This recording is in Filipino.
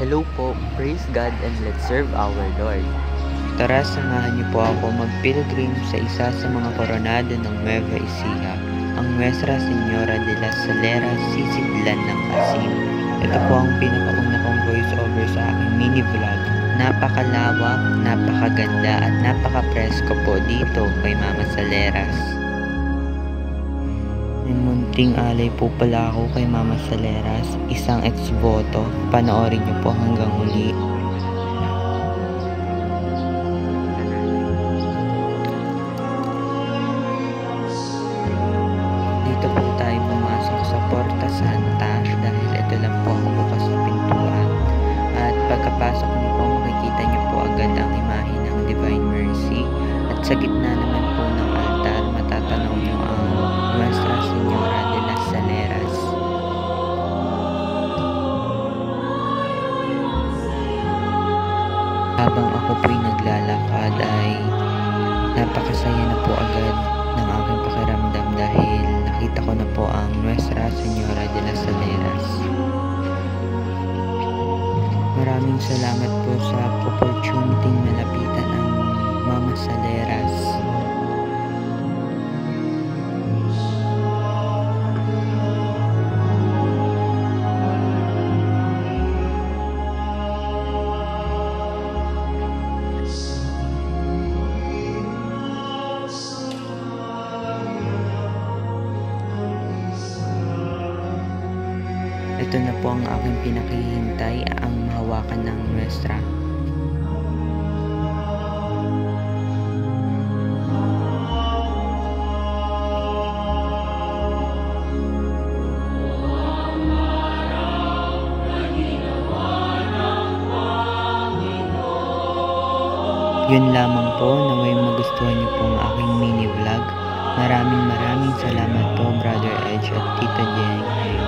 Hello po, praise God and let's serve our Lord. Tara, samahan niyo po ako mag-pilgrim sa isa sa mga koronado ng Nueva Ecija, ang Nuestra Señora de las Saleras, Sisidlan ng Asin. Ito po ang pinakauna kong voiceover sa aking mini vlog. Napakalawak, napakaganda at napaka-presko po dito kay Mama Saleras. May munting alay po pala ako kay Mama Saleras, isang ex-voto. Panoorin niyo po hanggang huli. Dito po tayo pumasok sa Porta Santa dahil ito lang po ang bukas na pintuan. At pagkapasok niyo po, makikita niyo po agad ang imahe ng Divine Mercy. At sa gitna naman po ng altar, matatanaw niyo ang Nuestra Señora de las Saleras. Habang ako po'y naglalakad ay napakasaya na po agad ng aking pakiramdam dahil nakita ko na po ang Nuestra Señora de las Saleras. Maraming salamat po sa opportunity na lapitan ang Mama Saleras. Ito na po ang aking pinakihintay, ang mahawakan ng Nuestra. Yun lamang po, naway magustuhan niyo po ang aking mini vlog. Maraming salamat po, Brother Edge at Tita Jeng.